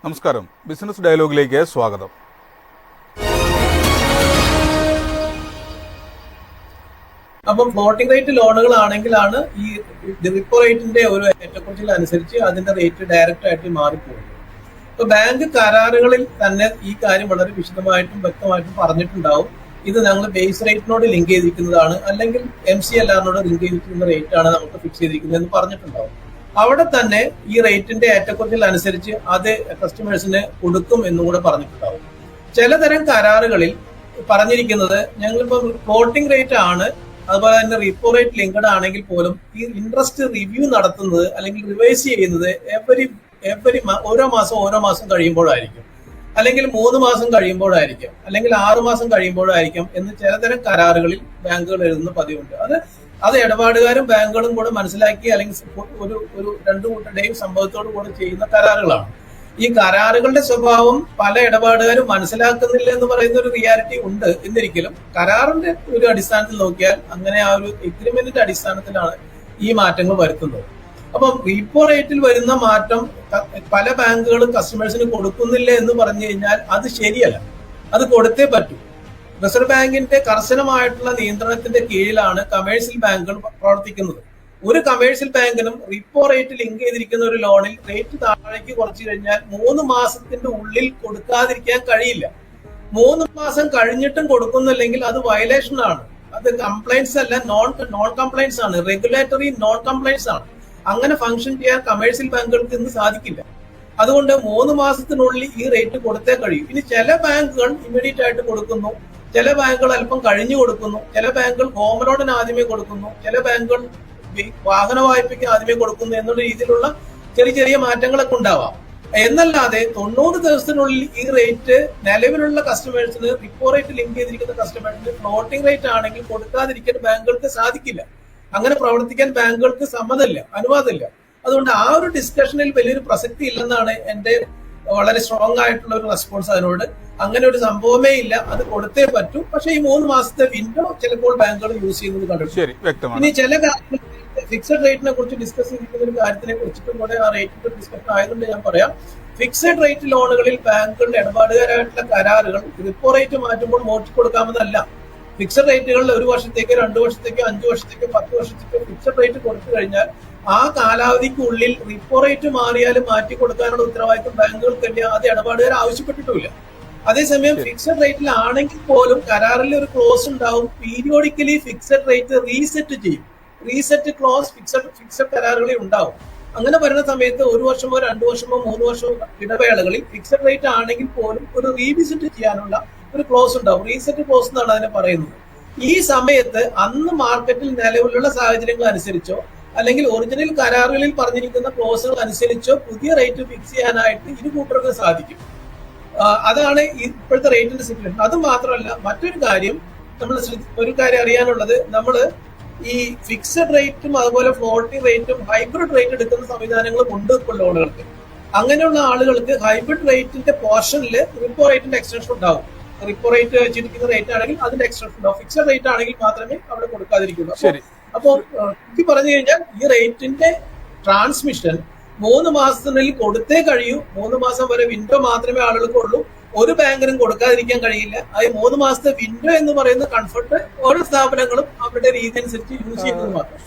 നമസ്കാരം, ബിസിനസ് ഡയലോഗിലേക്ക് സ്വാഗതം. അപ്പം ഫ്ലോട്ടിംഗ് റേറ്റ് ലോണുകളാണെങ്കിലാണ് ഈ റിപ്പോ റേറ്റിന്റെ ഒരു ഏറ്റക്കുറച്ചിൽ അനുസരിച്ച് അതിന്റെ റേറ്റ് ഡയറക്റ്റ് ആയിട്ട് മാറിപ്പോകുന്നത്. ഇപ്പൊ ബാങ്ക് കരാറുകളിൽ തന്നെ ഈ കാര്യം വളരെ വിശദമായിട്ടും വ്യക്തമായിട്ടും പറഞ്ഞിട്ടുണ്ടാവും. ഇത് ഞങ്ങൾ ബേസ് റേറ്റിനോട് ലിങ്ക് ചെയ്തിരിക്കുന്നതാണ്, അല്ലെങ്കിൽ MCLR-നോട് ലിങ്ക് ചെയ്തിരിക്കുന്ന റേറ്റ് ആണ് നമുക്ക് ഫിക്സ് ചെയ്തിരിക്കുന്നത് എന്ന് പറഞ്ഞിട്ടുണ്ടാവും. അവിടെ തന്നെ ഈ റേറ്റിന്റെ ഏറ്റക്കുറച്ചിൽ അനുസരിച്ച് അത് കസ്റ്റമേഴ്സിന് കൊടുക്കും എന്നും കൂടെ പറഞ്ഞിട്ടുണ്ടാവും. ചിലതരം കരാറുകളിൽ പറഞ്ഞിരിക്കുന്നത് ഞങ്ങളിപ്പോൾ ഫ്ലോട്ടിംഗ് റേറ്റ് ആണ്, അതുപോലെ തന്നെ റിപ്പോ റേറ്റ് ലിങ്ക്ഡ് ആണെങ്കിൽ പോലും ഈ ഇൻട്രസ്റ്റ് റിവ്യൂ നടത്തുന്നത് അല്ലെങ്കിൽ റിവൈസ് ചെയ്യുന്നത് ഓരോ മാസം കഴിയുമ്പോഴായിരിക്കും, അല്ലെങ്കിൽ 3 മാസം കഴിയുമ്പോഴായിരിക്കും, അല്ലെങ്കിൽ 6 മാസം കഴിയുമ്പോഴായിരിക്കും എന്ന് ചിലതരം കരാറുകളിൽ ബാങ്കുകൾ എഴുതുന്ന പതിവുണ്ട്. അത് ഇടപാടുകാരും ബാങ്കുകളും കൂടെ മനസ്സിലാക്കി അല്ലെങ്കിൽ ഒരു രണ്ടു കൂട്ടരുടെയും സംഭവത്തോടു കൂടെ ചെയ്യുന്ന കരാറുകളാണ്. ഈ കരാറുകളുടെ സ്വഭാവം പല ഇടപാടുകാരും മനസ്സിലാക്കുന്നില്ല എന്ന് പറയുന്ന ഒരു റിയാലിറ്റി ഉണ്ട്. എന്നിരിക്കലും കരാറിന്റെ ഒരു അടിസ്ഥാനത്തിൽ നോക്കിയാൽ അങ്ങനെ ആ ഒരു എഗ്രിമെന്റിന്റെ അടിസ്ഥാനത്തിലാണ് ഈ മാറ്റങ്ങൾ വരുത്തുന്നത്. അപ്പം റീപ്പോ റേറ്റിൽ വരുന്ന മാറ്റം പല ബാങ്കുകളും കസ്റ്റമേഴ്സിന് കൊടുക്കുന്നില്ല എന്ന് പറഞ്ഞു കഴിഞ്ഞാൽ അത് ശരിയല്ല. അത് കൊടുത്തേ പറ്റൂ. റിസർവ് ബാങ്കിന്റെ കർശനമായിട്ടുള്ള നിയന്ത്രണത്തിന്റെ കീഴിലാണ് കമേഴ്ഷ്യൽ ബാങ്കുകൾ പ്രവർത്തിക്കുന്നത്. ഒരു കമേഴ്ഷ്യൽ ബാങ്കിനും റിപ്പോ റേറ്റ് ലിങ്ക് ചെയ്തിരിക്കുന്ന ഒരു ലോണിൽ റേറ്റ് താഴേക്ക് കുറച്ചു കഴിഞ്ഞാൽ 3 മാസത്തിന്റെ ഉള്ളിൽ കൊടുക്കാതിരിക്കാൻ കഴിയില്ല. 3 മാസം കഴിഞ്ഞിട്ടും കൊടുക്കുന്നില്ലെങ്കിൽ അത് വയലേഷൻ ആണ്. അത് കംപ്ലൈൻസ് അല്ല, നോൺ കംപ്ലൈൻസ് ആണ്, റെഗുലേറ്ററി നോൺ കംപ്ലൈൻസ് ആണ്. അങ്ങനെ ഫംഗ്ഷൻ ചെയ്യാൻ കമേഴ്ഷ്യൽ ബാങ്കുകൾക്ക് ഇന്ന് സാധിക്കില്ല. അതുകൊണ്ട് 3 മാസത്തിനുള്ളിൽ ഈ റേറ്റ് കൊടുത്തേ കഴിയും. ഇനി ചില ബാങ്കുകൾ ഇമ്മീഡിയറ്റ് ആയിട്ട് കൊടുക്കുന്നു, ചില ബാങ്കുകൾ അല്പം കഴിഞ്ഞു കൊടുക്കുന്നു, ചില ബാങ്കുകൾ ഹോം ലോണിന് ആദ്യമേ കൊടുക്കുന്നു, ചില ബാങ്കുകൾ വാഹന വായ്പയ്ക്ക് ആദ്യമേ കൊടുക്കുന്നു എന്നുള്ള രീതിയിലുള്ള ചെറിയ മാറ്റങ്ങളൊക്കെ ഉണ്ടാവാം. എന്നല്ലാതെ 90 ദിവസത്തിനുള്ളിൽ ഈ റേറ്റ് നിലവിലുള്ള കസ്റ്റമേഴ്സിന് റിപ്പോ റേറ്റ് ലിങ്ക് ചെയ്തിരിക്കുന്ന കസ്റ്റമേഴ്സിന് ഫ്ലോട്ടിംഗ് റേറ്റ് ആണെങ്കിൽ കൊടുക്കാതിരിക്കാൻ ബാങ്കുകൾക്ക് സാധിക്കില്ല. അങ്ങനെ പ്രവർത്തിക്കാൻ ബാങ്കുകൾക്ക് സമ്മതമില്ല, അനുവാദമില്ല. അതുകൊണ്ട് ആ ഒരു ഡിസ്കഷനിൽ വലിയൊരു പ്രസക്തി ഇല്ലെന്നാണ് എന്റെ വളരെ സ്ട്രോങ് ആയിട്ടുള്ള ഒരു റെസ്പോൺസ് അതിനോട്. അങ്ങനെ ഒരു സംഭവമേ ഇല്ല, അത് കൊടുത്തേ പറ്റൂ. പക്ഷെ ഈ 3 മാസത്തെ വിൻഡോ ചിലപ്പോൾ ബാങ്കുകൾ യൂസ് ചെയ്യുന്നത് കണ്ടിട്ടുണ്ട്. ഇനി ചില കാര്യങ്ങൾ ഫിക്സഡ് റേറ്റിനെ കുറിച്ച് ഡിസ്കസ് ചെയ്തിരിക്കുന്ന ഒരു കാര്യത്തിനെ കുറിച്ചിട്ടും കൂടെ ആ റേറ്റിന്റെ ഡിസ്കഷൻ ആയതുകൊണ്ട് ഞാൻ പറയാം. ഫിക്സഡ് റേറ്റ് ലോണുകളിൽ ബാങ്കുകളുടെ ഇടപാടുകാരായിട്ടുള്ള കരാറുകൾ റിപ്പോ റേറ്റ് മാറ്റുമ്പോൾ കൊടുക്കാമെന്നല്ല. ഫിക്സഡ് റേറ്റുകളിൽ 1 വർഷത്തേക്കോ 2 വർഷത്തേക്കോ 5 വർഷത്തേക്കോ 10 വർഷത്തേക്കോ ഫിക്സഡ് റേറ്റ് കൊടുത്തു കഴിഞ്ഞാൽ ആ കാലാവധിക്കുള്ളിൽ റിപ്പോ റേറ്റ് മാറിയാലും മാറ്റി കൊടുക്കാനുള്ള ഉത്തരവാദിത്വം ബാങ്കുകൾക്കില്ല. അത് ഇടപാടുകാർ ആവശ്യപ്പെട്ടിട്ടുമില്ല. അതേസമയം ഫിക്സഡ് റേറ്റിലാണെങ്കിൽ പോലും കരാറിൽ ഒരു ക്ലോസ് ഉണ്ടാവും. പീരിയോഡിക്കലി ഫിക്സഡ് റേറ്റ് റീസെറ്റ് ചെയ്യും. റീസെറ്റ് ക്ലോസ് ഫിക്സഡ് കരാറുകളിൽ ഉണ്ടാവും. അങ്ങനെ വരുന്ന സമയത്ത് 1 വർഷമോ 2 വർഷമോ 3 വർഷമോ ഇടവേളകളിൽ ഫിക്സഡ് റേറ്റ് ആണെങ്കിൽ പോലും ഒരു റീവിസിറ്റ് ചെയ്യാനുള്ള ഒരു ക്ലോസ് ഉണ്ടാവും. റീസെറ്റ് ക്ലോസ് എന്നാണ് അതിനെ പറയുന്നത്. ഈ സമയത്ത് അന്ന് മാർക്കറ്റിൽ നിലവിലുള്ള സാഹചര്യങ്ങൾ അനുസരിച്ചോ അല്ലെങ്കിൽ ഒറിജിനൽ കരാറുകളിൽ പറഞ്ഞിരിക്കുന്ന ക്ലോസുകൾ അനുസരിച്ചോ പുതിയ റേറ്റ് ഫിക്സ് ചെയ്യാനായിട്ട് ഇരു കൂട്ടർക്കും സാധിക്കും. അതാണ് ഇപ്പോഴത്തെ റേറ്റിന്റെ സിറ്റുവേഷൻ. അത് മാത്രമല്ല, മറ്റൊരു കാര്യം ഒരു കാര്യം അറിയാനുള്ളത്, നമ്മൾ ഈ ഫിക്സഡ് റേറ്റും അതുപോലെ ഫ്ലോട്ടിംഗ് റേറ്റും ഹൈബ്രിഡ് റേറ്റ് എടുക്കുന്ന സംവിധാനങ്ങളും ഉണ്ട് ഇപ്പോൾ ലോണുകൾക്ക്. അങ്ങനെയുള്ള ആളുകൾക്ക് ഹൈബ്രിഡ് റേറ്റിന്റെ പോർഷനിൽ റിപ്പോ റേറ്റിന്റെ എക്സ്റ്റൻഷൻ ഉണ്ടാവും. റിപ്പോ റേറ്റ് വെച്ചിരിക്കുന്ന റേറ്റ് ആണെങ്കിൽ അതിന്റെ എക്സ്റ്റൻഷൻ ഉണ്ടാവും. ഫിക്സഡ് റേറ്റ് ആണെങ്കിൽ മാത്രമേ അവിടെ കൊടുക്കാതിരിക്കുള്ളൂ. അപ്പോൾ എനിക്ക് പറഞ്ഞു കഴിഞ്ഞാൽ ഈ റേറ്റിന്റെ ട്രാൻസ്മിഷൻ 3 മാസത്തിനുള്ളിൽ കൊടുത്തേ കഴിയൂ. 3 മാസം വരെ വിൻഡോ മാത്രമേ ആളുകൾക്ക് ഉള്ളൂ. ഒരു ബാങ്കിനും കൊടുക്കാതിരിക്കാൻ കഴിയില്ല. അത് 3 മാസത്തെ വിൻഡോ എന്ന് പറയുന്ന കംഫർട്ട് ഓരോ സ്ഥാപനങ്ങളും അവരുടെ രീതി അനുസരിച്ച് യൂസ് ചെയ്യുന്നത് മാത്രം.